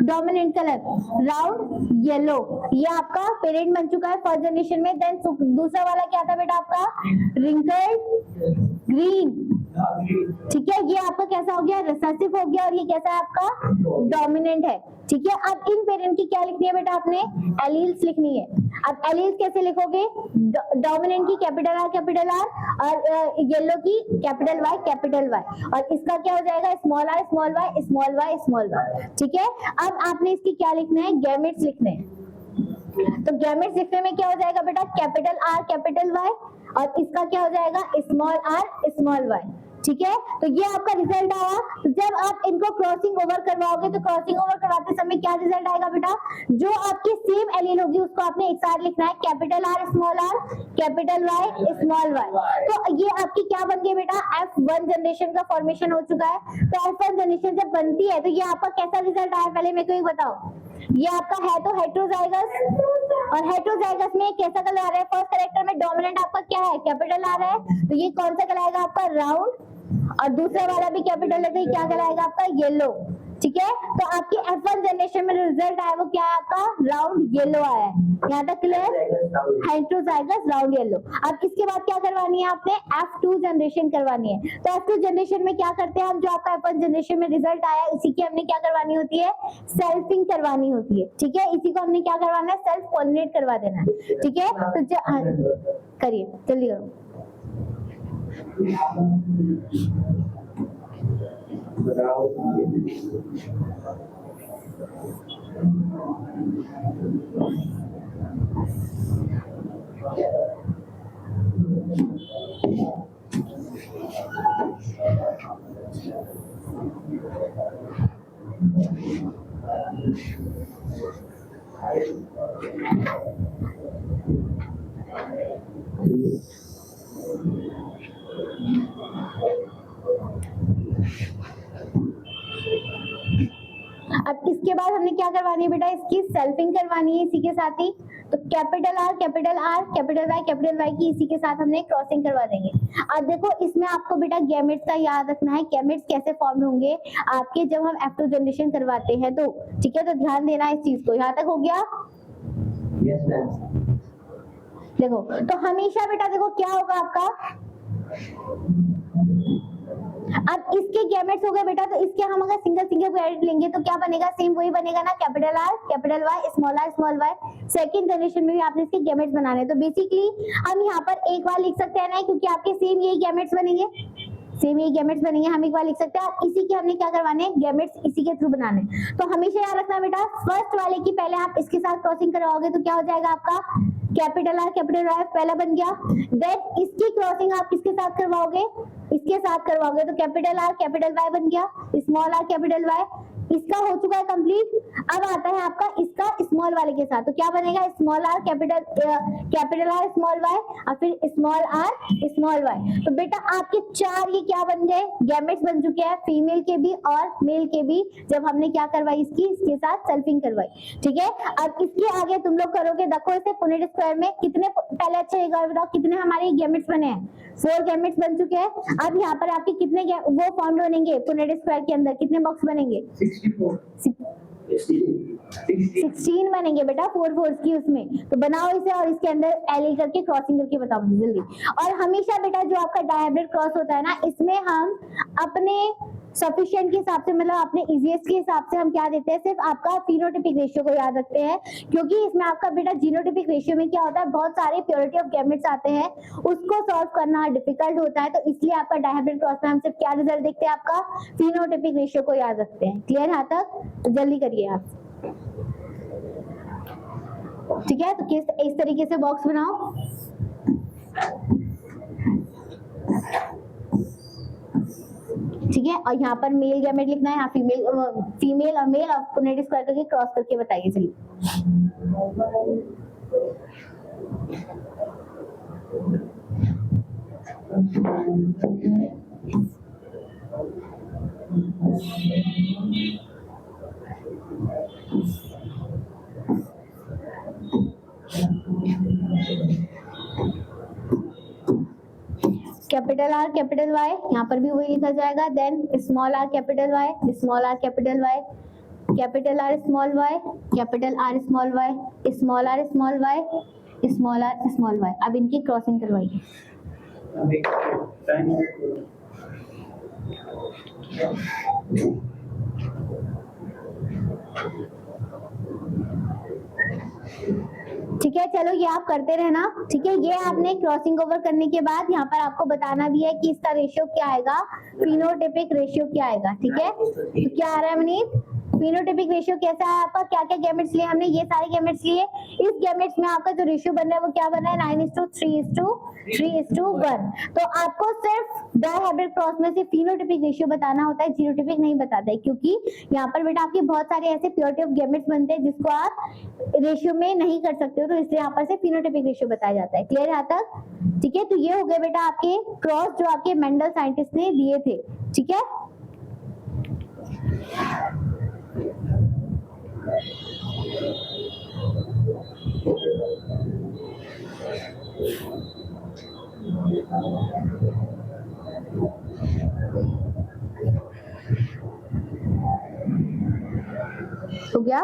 Dominant colour round yellow. ये आपका पेरेंट बन चुका है फर्स्ट जनरेशन में। देन दूसरा वाला क्या था बेटा आपका? Wrinkled green. ठीक है, ये आपका कैसा हो गया? रिसेसिव हो गया। और ये कैसा है आपका? डोमिनेंट है। ठीक है, अब इन पेरेंट की क्या लिखनी है बेटा आपने? एलील्स लिखनी है। अब एलील्स कैसे लिखोगे? डोमिनेंट की कैपिटल आर कैपिटल आर और येलो की कैपिटल वाई कैपिटल वाई। और इसका क्या हो जाएगा? Small R small Y small Y small Y. ठीक है, अब आपने इसकी क्या लिखना है? गैमेट्स लिखने हैं। तो गैमेट्स लिखने में क्या हो जाएगा बेटा? कैपिटल आर कैपिटल वाई और इसका क्या हो जाएगा? Small R small Y. ठीक है, तो ये आपका रिजल्ट आया। तो जब आप इनको क्रॉसिंग ओवर करवाओगे तो क्रॉसिंग ओवर करवाते समय क्या रिजल्ट आएगा बेटा? जो आपकी सेम एलील होगी उसको आपने एक साथ लिखना है, capital R capital Y small Y. तो ये आपकी क्या बन गई बेटा? F1 जनरेशन का फॉर्मेशन हो चुका है। तो F1 जनरेशन जब बनती है तो ये आपका कैसा रिजल्ट आया? पहले मेरे को एक बताओ। ये आपका है तो हेटेरोजाइगस, और हेटेरोजाइगस में कैसा कलर आ रहा है? फर्स्ट कैरेक्टर में डोमिनेंट आपका क्या है? कैपिटल आ रहा है। तो ये कौन सा कहलाएगा आपका? राउंड। और दूसरा वाला भी कैपिटल है तो ये क्या कहलाएगा आपका? येलो। ठीक है, तो आपकी F1 जनरेशन में रिजल्ट आया वो क्या है आपका? राउंड येलो आया है। यहाँ तक क्लियर? Heterozygous round yellow. अब इसके बाद क्या करवानी है आपने? F2 जनरेशन करवानी है। तो F2 जनरेशन में क्या करते हैं हम? जो आपका F1 जनरेशन में रिजल्ट आया इसी की हमने क्या करवानी होती है? सेल्फिंग करवानी होती है। ठीक है, इसी को हमने क्या करवाना है? सेल्फ पॉलिनेट करवा देना है। ठीक है, तो करिए जल्दी करो। अब इसके बाद हमने क्या करवानी है बेटा? इसकी सेल्फिंग करवानी है इसी के साथ ही। तो कैपिटल आर कैपिटल वाई की इसी के साथ हमने क्रॉसिंग करवा देंगे। अब देखो इसमें आपको बेटा गैमेट्स का याद रखना है। गैमेट्स कैसे फॉर्म होंगे आपके जब हम F2 जनरेशन करवाते हैं तो। ठीक है, तो ध्यान देना है इस चीज को। यहाँ तक हो गया? Yes ma'am. देखो तो हमेशा बेटा देखो क्या होगा आपका? अब इसके गैमेट्स हो गए बेटा, तो इसके हम अगर सिंगल क्वेडिट लेंगे तो क्या बनेगा? सेम वही बनेगा ना, capital R capital Y small Y. Second generation में भी आपने इसके गैमेट्स बनाने हैं। तो बेसिकली हम यहाँ पर एक बार लिख सकते हैं ना, क्योंकि आपके सेम यही गैमेट्स बनेंगे, सेम यही गैमेट्स बनेंगे। हम एक बार लिख सकते हैं। आप इसी के हमने क्या करवाने हैं? गैमेट्स इसी के थ्रू बनाने। तो हमेशा याद रखना बेटा, फर्स्ट वाले की पहले आप इसके साथ क्रॉसिंग करवाओगे तो क्या हो जाएगा आपका? कैपिटल आर कैपिटल वाई पहला बन गया। देन इसकी क्रॉसिंग आप किसके साथ करवाओगे? इसके साथ करवाओगे तो कैपिटल आर कैपिटल वाई बन गया, स्मॉल आर कैपिटल वाई। इसका हो चुका है कंप्लीट। अब आता है आपका इसका स्मॉल वाले के साथ। तो क्या बनेगा? Small R capital R small Y और फिर स्मॉल आर स्मॉल वाई। तो बेटा आपके चार ये क्या बन गए? गैमेट्स बन चुके हैं, फीमेल के भी और मेल के भी, जब हमने क्या करवाई? इसके साथ सेल्फिंग करवाई। ठीक है, अब इसके आगे तुम लोग करोगे। देखो इसे पुनेट स्क्वायर में कितने पहले अच्छा एक बार बताओ कितने हमारे गैमेट्स बने हैं? 4 गैमेट्स बन चुके हैं। अब यहाँ पर आपके कितने वो फॉर्म बनेंगे पुनेट स्क्वायर के अंदर? कितने बॉक्स बनेंगे? 16 बनेंगे बेटा, 4 4 की उसमें। तो बनाओ इसे और इसके अंदर एल करके क्रॉसिंग करके बताओ मुझे जल्दी। और हमेशा बेटा जो आपका डायहाइब्रिड क्रॉस होता है ना, इसमें हम अपने सफिशिएंट के हिसाब से, मतलब अपने इजीएस्ट के हिसाब से हम क्या देते हैं? सिर्फ आपका फिनोटाइपिक रेशियो को याद रखते हैं, क्योंकि इसमें आपका बेटा जीनोटाइपिक रेशियो में क्या होता है? बहुत सारे प्योरिटी ऑफ गैमेट्स आते हैं, उसको सॉल्व करना डिफिकल्ट होता है। तो इसलिए आपका डायहाइब्रिड क्रॉस में हम सिर्फ क्या रिजल्ट देखते हैं? आपका फिनोटाइपिक रेशियो को याद रखते हैं। क्लियर यहाँ तक? तो जल्दी करिए आप। ठीक है, तो इस तरीके से बॉक्स बनाओ। ठीक है, और यहाँ पर मेल गैमेट लिखना है, यहाँ फीमेल और मेल और पुनेट स्क्वायर करके क्रॉस करके बताइए चलिए। कैपिटल आर कैपिटल वाई, यहाँ पर भी वही लिखा जाएगा। Then small R capital Y, small R capital Y, capital R small Y, capital R small Y, small R small Y, small R small Y. अब इनकी क्रॉसिंग करवाइए। ठीक है, चलो ये आप करते रहना। ठीक है, ये आपने क्रॉसिंग ओवर करने के बाद यहाँ पर आपको बताना भी है कि इसका रेशियो क्या आएगा, फिनोटाइपिक रेशियो क्या आएगा। ठीक है, तो क्या आ रहा है मनीष, फिनोटाइपिक रेशियो कैसा है आपका, क्या क्या गैमेट्स लिए हमने, ये सारे गैमेट्स लिए। इस गैमेट्स में आपका जो रेशियो बन रहा है वो क्या बन रहा है, 9:3:1। तो आपको सिर्फ डायहाइब्रिड क्रॉस में से फिनोटाइपिक रेशियो बताना होता है, जीनोटाइपिक नहीं बताता है, क्योंकि यहाँ पर बेटा आपके बहुत सारे ऐसे प्योरिटी ऑफ गैमेट्स बनते हैं जिसको आप रेशियो में नहीं कर सकते हो, तो इसलिए यहाँ पर से फिनोटाइपिक रेशियो बताया जाता है। क्लियर यहाँ तक? ठीक है, तो ये हो गए बेटा आपके क्रॉस जो आपके मेंडल साइंटिस्ट ने दिए थे। ठीक है, हो गया?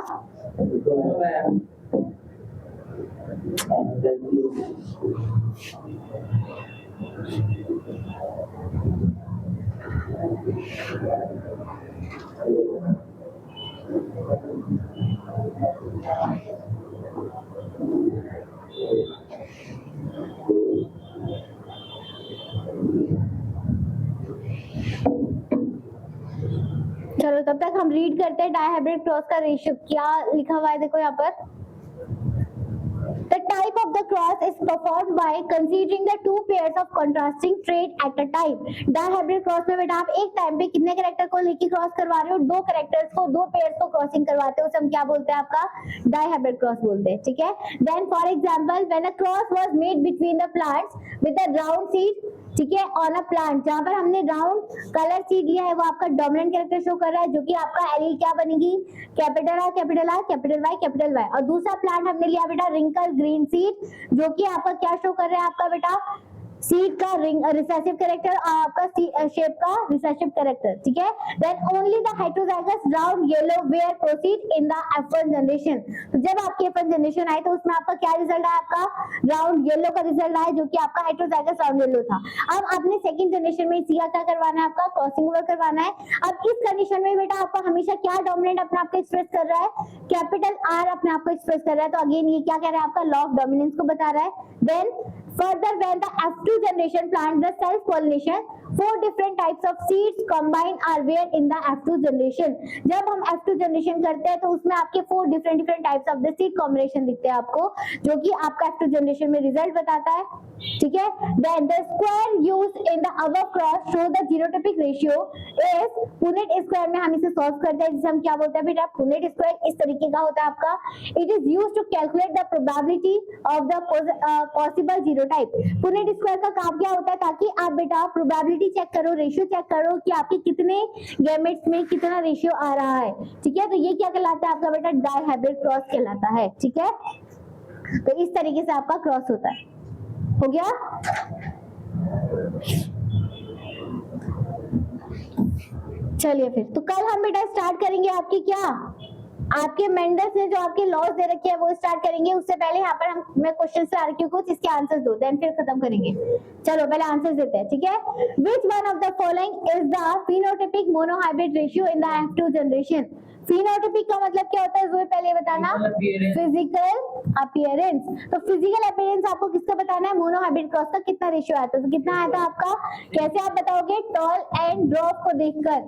चलो तब तक हम रीड करते हैं डायहाइब्रिड क्रॉस का रेशियो क्या लिखा हुआ है, देखो यहाँ पर। The type of the cross is performed by considering the two pairs of contrasting trait at a time. Dihybrid cross में बेटा आप एक टाइम पे कितने कैरेक्टर को लेके क्रॉस करवा रहे हो, दो कैरेक्टर्स को, दो पेयर्स को क्रॉसिंग करवाते हो, उसे हम क्या बोलते हैं, आपका डायहाइब्रिड क्रॉस बोलते हैं। ठीक है, then for example when a cross was made between the plants with a round seed, ठीक है, ऑन अ प्लांट, जहां पर हमने राउंड कलर सीड लिया है वो आपका डोमिनेंट कैरेक्टर शो कर रहा है, जो कि आपका एलील क्या बनेगी, capital R capital R capital Y. और दूसरा प्लांट हमने लिया बेटा रिंकल ग्रीन सीड, जो कि आपका क्या शो कर रहा है, आपका बेटा सीड का रिंग रिसेसिव कैरेक्टर और आपका शेप का रिसेसिव कैरेक्टर। ठीक है, then only the heterozygous round yellow were proceed in the F1 generation. तो जब आपकी F1 जनरेशन आई तो उसमें आपका क्या रिजल्ट आया, आपका राउंड येलो का रिजल्ट आया, जो कि आपका हेटेरोजाइगस राउंड येलो था। अब आपने सेकंड जनरेशन में इसी का क्या करवाना है, आपका क्रॉसिंग ओवर करवाना है। अब इस कंडीशन में बेटा आपका हमेशा क्या डोमिनेंट अपने आप को एक्सप्रेस कर रहा है, कैपिटल आर अपने आप को एक्सप्रेस कर रहा है। तो अगेन ये क्या कह रहा है, आपका लॉ ऑफ डोमिनेंस को बता रहा है। Then further when the F2 generation plant the self pollination, 4 different types of seeds combined are there in the F2 generation। जब हम F2 generation करते हैं तो उसमें आपके 4 different types of the seed combination दिखते हैं आपको, जो कि आपका F2 generation में रिजल्ट बताता है। ठीक है, then the square used in the above cross show the genotypic ratio is Punnett square में हम इसे सॉल्व करते हैं, जिसे हम क्या बोलते हैं बेटा, Punnett square इस तरीके का होता है आपका। It is used to calculate the probability of the possible genotype. Punnett square का काम क्या होता है, ताकि आप बेटा प्रोबेबिलिटी चेक करो, रेशियो चेक करो कि आपके कितने गैमेट्स में कितना रेशियो आ रहा है। ठीक है, तो ये क्या कहलाता है, आपका बेटा डायहाइब्रिड क्रॉस कहलाता है। ठीक है, तो इस तरीके से आपका क्रॉस होता है। हो गया? चलिए फिर, तो कल हम बेटा स्टार्ट करेंगे आपकी क्या, आपके मेंडल्स ने जो आपके लॉज दे रखे हैं वो स्टार्ट करेंगे। उससे पहले यहाँ पर हम मैं क्वेश्चन ला रखी हूँ कुछ, इसके आंसर्स दो, देन फिर खत्म करेंगे। चलो पहले आंसर्स देते हैं। ठीक है, which one of the following is the phenotypic monohybrid ratio in the F2 generation. Phenotypic का मतलब क्या होता है, जो पहले बताना, फिजिकल अपीयरेंस। तो फिजिकल अपीयरेंस आपको किसका बताना है, मोनोहाइब्रिड क्रॉस का कितना रेशियो आता है, तो कितना आया था आपका, कैसे आप बताओगे, टॉल एंड ड्रॉप को देखकर।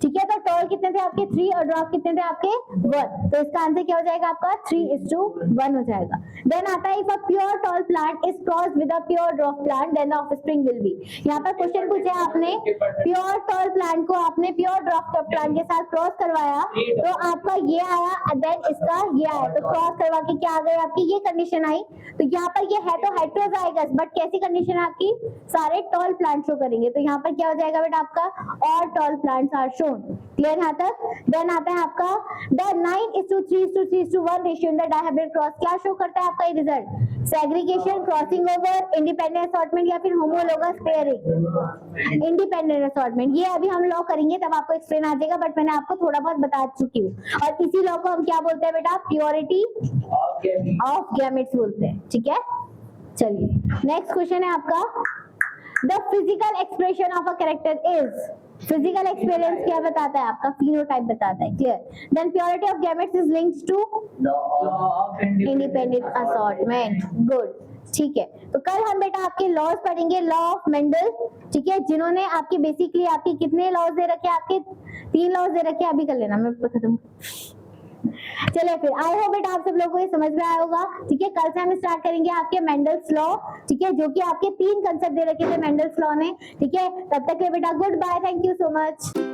ठीक है, तो टॉल कितने थे आपके 3 और ड्रॉप कितने थे आपके 1, तो इसका आंसर क्या हो जाएगा आपका 3:1 हो जाएगा। देन आता है if a pure tall plant is crossed with a pure drop plant then the offspring will be. यहाँ पर क्वेश्चन पूछा आपने, प्योर टॉल प्लांट को आपने प्योर ड्रॉप प्लांट के साथ क्रॉस करवाया तो आपका ये आया, देन इसका ये आया, तो क्रॉस करवा के क्या आ गई आपकी ये कंडीशन आई। तो यहाँ पर ये है तो हेटेरोजाइगस, बट कैसी कंडीशन है आपकी, सारे टॉल प्लांट शो करेंगे। तो यहाँ पर क्या हो जाएगा बेटा आपका, all tall plants are shown. Clear यहाँ तक? देन आता है आपका the 9:3:3:1 ratio in the dihybrid cross. क्या शो करता है आपका ये result, segregation, crossing over, independent assortment या फिर होमोलोगस पेयरिंग। इंडिपेंडेंट असॉर्टमेंट ये अभी हम लॉ करेंगे तब आपको एक्सप्लेन आ जाएगा, बट मैंने आपको थोड़ा बहुत बता चुकी हूँ। और इसी लॉ को हम क्या बोलते हैं बेटा, प्योरिटी ऑफ गैमेट्स बोलते हैं। ठीक है, चलिए नेक्स्ट क्वेश्चन है आपका, the physical expression of a character is. Physical experience क्या बताता है आपका, फिनोटाइप बताता है। Clear? Then purity of gametes is linked to independent assortment. Good, ठीक है। तो कल हम बेटा आपके लॉज पढ़ेंगे, लॉ ऑफ मेंडल। ठीक है, जिन्होंने आपकी बेसिकली आपकी कितने लॉज दे रखे, आपके 3 लॉज दे रखे, अभी कर लेना, मैं खत्म। चलिए फिर, आई होप बेटा आप सब लोगों को ये समझ में आया होगा। ठीक है, कल से हम स्टार्ट करेंगे आपके मेंडल्स लॉ। ठीक है, जो कि आपके 3 कंसेप्ट दे रखे थे मेंडल्स लॉ ने। ठीक है, तब तक के बेटा goodbye, thank you so much.